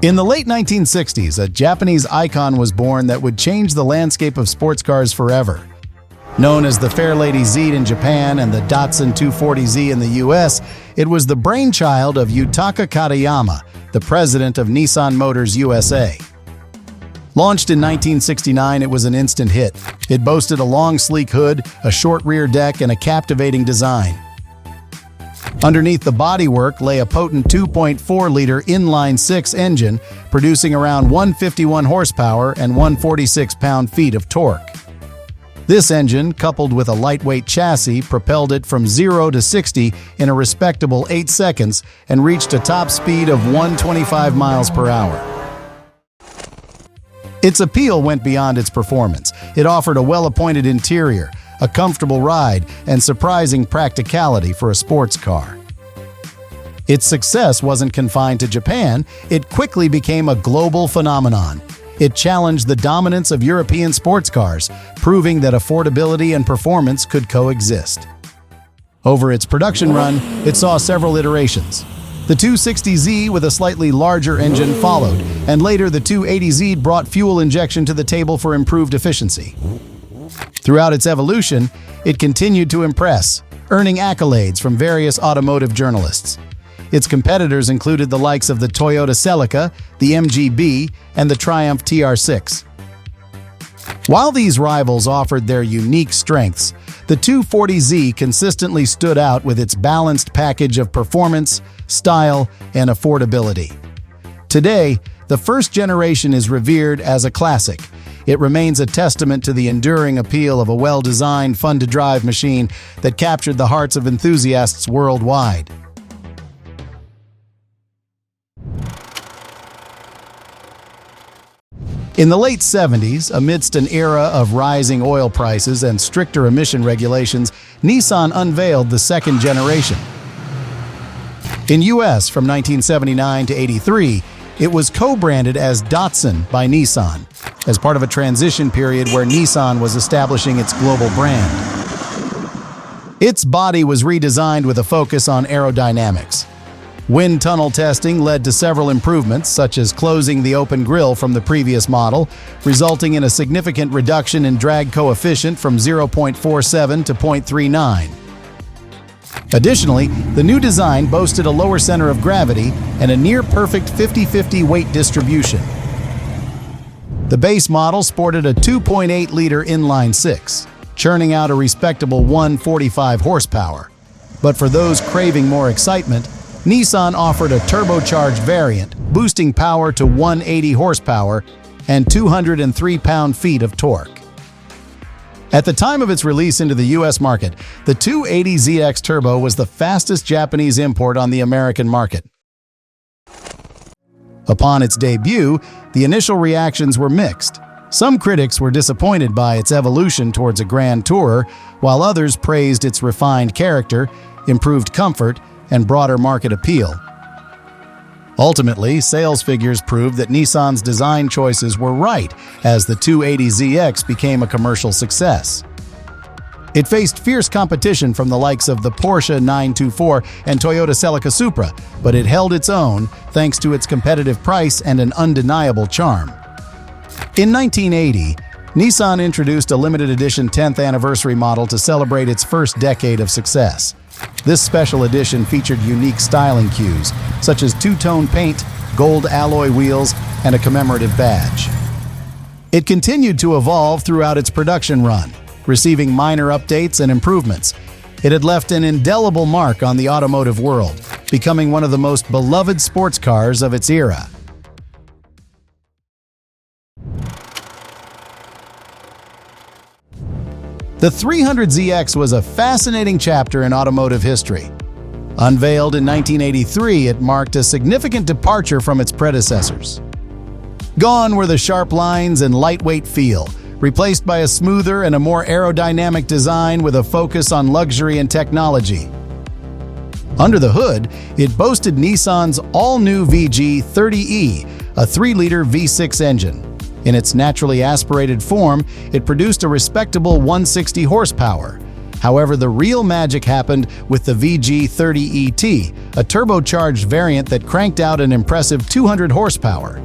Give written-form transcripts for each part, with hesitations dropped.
In the late 1960s, a Japanese icon was born that would change the landscape of sports cars forever. Known as the Fairlady Z in Japan and the Datsun 240Z in the US, it was the brainchild of Yutaka Katayama, the president of Nissan Motors USA. Launched in 1969, it was an instant hit. It boasted a long, sleek hood, a short rear deck, and a captivating design. Underneath the bodywork lay a potent 2.4-liter inline-six engine, producing around 151 horsepower and 146 pound-feet of torque. This engine, coupled with a lightweight chassis, propelled it from 0 to 60 in a respectable 8 seconds and reached a top speed of 125 miles per hour. Its appeal went beyond its performance. It offered a well-appointed interior, a comfortable ride, and surprising practicality for a sports car. Its success wasn't confined to Japan. It quickly became a global phenomenon. It challenged the dominance of European sports cars, proving that affordability and performance could coexist. Over its production run, it saw several iterations. The 260Z with a slightly larger engine followed, and later the 280Z brought fuel injection to the table for improved efficiency. Throughout its evolution, it continued to impress, earning accolades from various automotive journalists. Its competitors included the likes of the Toyota Celica, the MGB, and the Triumph TR6. While these rivals offered their unique strengths, the 240Z consistently stood out with its balanced package of performance, style, and affordability. Today, the first generation is revered as a classic. It remains a testament to the enduring appeal of a well-designed, fun-to-drive machine that captured the hearts of enthusiasts worldwide. In the late 70s, amidst an era of rising oil prices and stricter emission regulations, Nissan unveiled the second generation. In US from 1979 to 83, it was co-branded as Datsun by Nissan, as part of a transition period where Nissan was establishing its global brand. Its body was redesigned with a focus on aerodynamics. Wind tunnel testing led to several improvements, such as closing the open grille from the previous model, resulting in a significant reduction in drag coefficient from 0.47 to 0.39. Additionally, the new design boasted a lower center of gravity and a near-perfect 50-50 weight distribution. The base model sported a 2.8-liter inline-six, churning out a respectable 145 horsepower. But for those craving more excitement, Nissan offered a turbocharged variant, boosting power to 180 horsepower and 203 pound-feet of torque. At the time of its release into the US market, the 280ZX Turbo was the fastest Japanese import on the American market. Upon its debut, the initial reactions were mixed. Some critics were disappointed by its evolution towards a grand tourer, while others praised its refined character, improved comfort, and broader market appeal. Ultimately, sales figures proved that Nissan's design choices were right as the 280ZX became a commercial success. It faced fierce competition from the likes of the Porsche 924 and Toyota Celica Supra, but it held its own thanks to its competitive price and an undeniable charm. In 1980, Nissan introduced a limited edition 10th anniversary model to celebrate its first decade of success. This special edition featured unique styling cues, such as two-tone paint, gold alloy wheels, and a commemorative badge. It continued to evolve throughout its production run, receiving minor updates and improvements. It had left an indelible mark on the automotive world, becoming one of the most beloved sports cars of its era. The 300ZX was a fascinating chapter in automotive history. Unveiled in 1983, it marked a significant departure from its predecessors. Gone were the sharp lines and lightweight feel, replaced by a smoother and a more aerodynamic design with a focus on luxury and technology. Under the hood, it boasted Nissan's all-new VG30E, a 3-liter V6 engine. In its naturally aspirated form, it produced a respectable 160 horsepower. However, the real magic happened with the VG30ET, a turbocharged variant that cranked out an impressive 200 horsepower.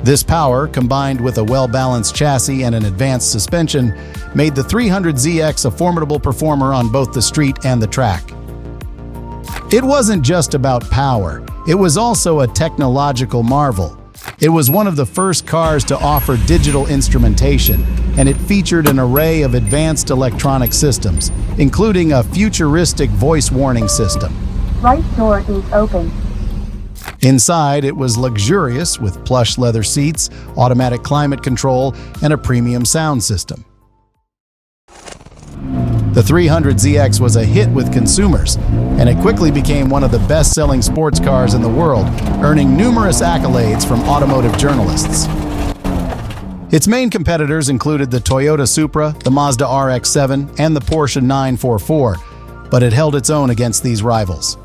This power, combined with a well-balanced chassis and an advanced suspension, made the 300ZX a formidable performer on both the street and the track. It wasn't just about power, it was also a technological marvel. It was one of the first cars to offer digital instrumentation, and it featured an array of advanced electronic systems, including a futuristic voice warning system. Right door is open. Inside, it was luxurious with plush leather seats, automatic climate control, and a premium sound system. The 300ZX was a hit with consumers, and it quickly became one of the best-selling sports cars in the world, earning numerous accolades from automotive journalists. Its main competitors included the Toyota Supra, the Mazda RX-7, and the Porsche 944, but it held its own against these rivals.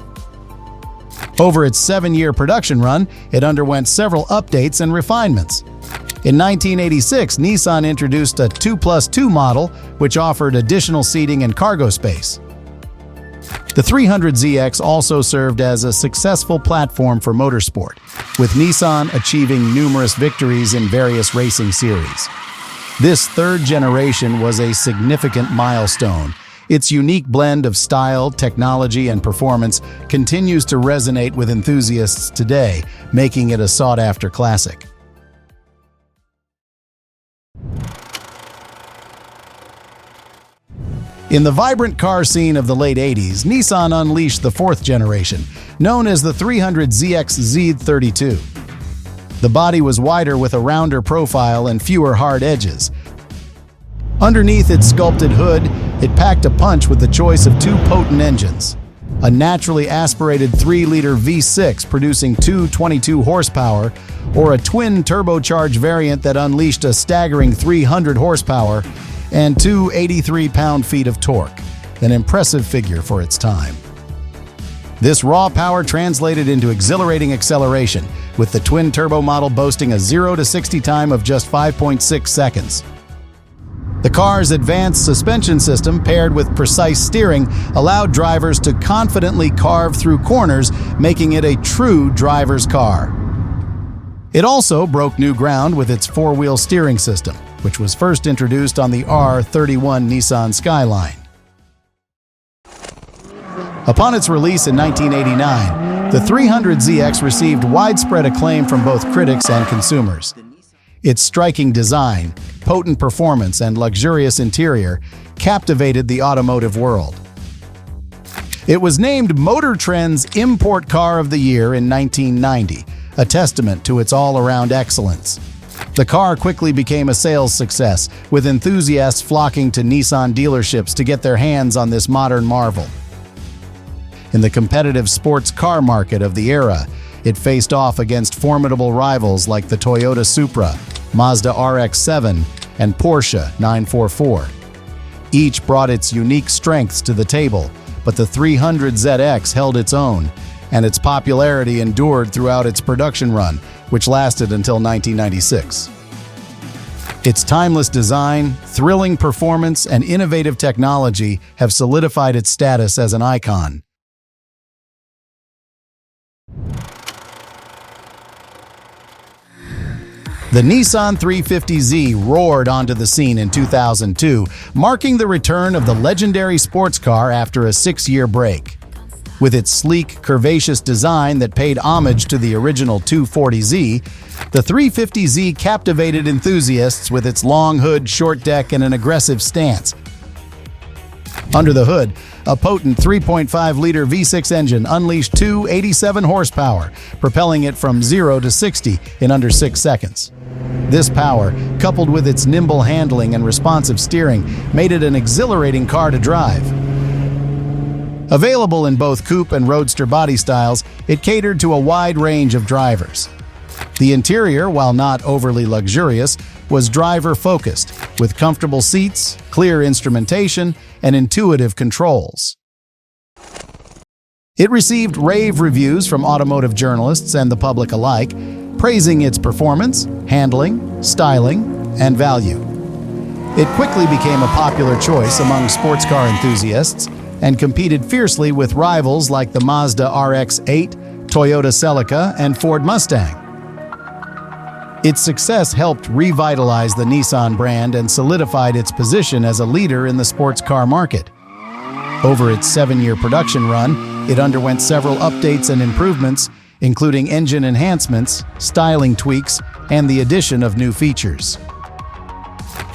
Over its 7-year production run, it underwent several updates and refinements. In 1986, Nissan introduced a 2+2 model, which offered additional seating and cargo space. The 300ZX also served as a successful platform for motorsport, with Nissan achieving numerous victories in various racing series. This third generation was a significant milestone. Its unique blend of style, technology, and performance continues to resonate with enthusiasts today, making it a sought-after classic. In the vibrant car scene of the late 80s, Nissan unleashed the fourth generation, known as the 300ZX Z32. The body was wider with a rounder profile and fewer hard edges. Underneath its sculpted hood, it packed a punch with the choice of two potent engines. A naturally aspirated 3-liter V6 producing 222 horsepower, or a twin turbocharged variant that unleashed a staggering 300 horsepower and 283 pound-feet of torque, an impressive figure for its time. This raw power translated into exhilarating acceleration, with the twin-turbo model boasting a 0-60 time of just 5.6 seconds. The car's advanced suspension system, paired with precise steering, allowed drivers to confidently carve through corners, making it a true driver's car. It also broke new ground with its four-wheel steering system, which was first introduced on the R31 Nissan Skyline. Upon its release in 1989, the 300ZX received widespread acclaim from both critics and consumers. Its striking design, potent performance, and luxurious interior captivated the automotive world. It was named Motor Trend's Import Car of the Year in 1990, a testament to its all-around excellence. The car quickly became a sales success, with enthusiasts flocking to Nissan dealerships to get their hands on this modern marvel. In the competitive sports car market of the era, it faced off against formidable rivals like the Toyota Supra, Mazda RX-7, and Porsche 944. Each brought its unique strengths to the table, but the 300ZX held its own, and its popularity endured throughout its production run, which lasted until 1996. Its timeless design, thrilling performance, and innovative technology have solidified its status as an icon. The Nissan 350Z roared onto the scene in 2002, marking the return of the legendary sports car after a 6-year break. With its sleek, curvaceous design that paid homage to the original 240Z, the 350Z captivated enthusiasts with its long hood, short deck, and an aggressive stance. Under the hood, a potent 3.5-liter V6 engine unleashed 287 horsepower, propelling it from 0 to 60 in under 6 seconds. This power, coupled with its nimble handling and responsive steering, made it an exhilarating car to drive. Available in both coupe and roadster body styles, it catered to a wide range of drivers. The interior, while not overly luxurious, was driver-focused, with comfortable seats, clear instrumentation, and intuitive controls. It received rave reviews from automotive journalists and the public alike, praising its performance, handling, styling, and value. It quickly became a popular choice among sports car enthusiasts and competed fiercely with rivals like the Mazda RX-8, Toyota Celica, and Ford Mustang. Its success helped revitalize the Nissan brand and solidified its position as a leader in the sports car market. Over its 7-year production run, it underwent several updates and improvements, including engine enhancements, styling tweaks, and the addition of new features.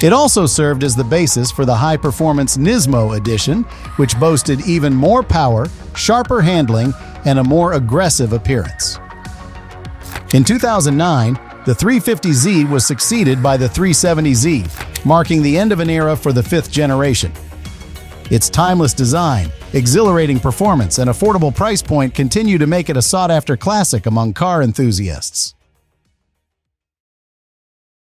It also served as the basis for the high-performance Nismo edition, which boasted even more power, sharper handling, and a more aggressive appearance. In 2009, the 350Z was succeeded by the 370Z, marking the end of an era for the 5th generation. Its timeless design, exhilarating performance, and affordable price point continue to make it a sought-after classic among car enthusiasts.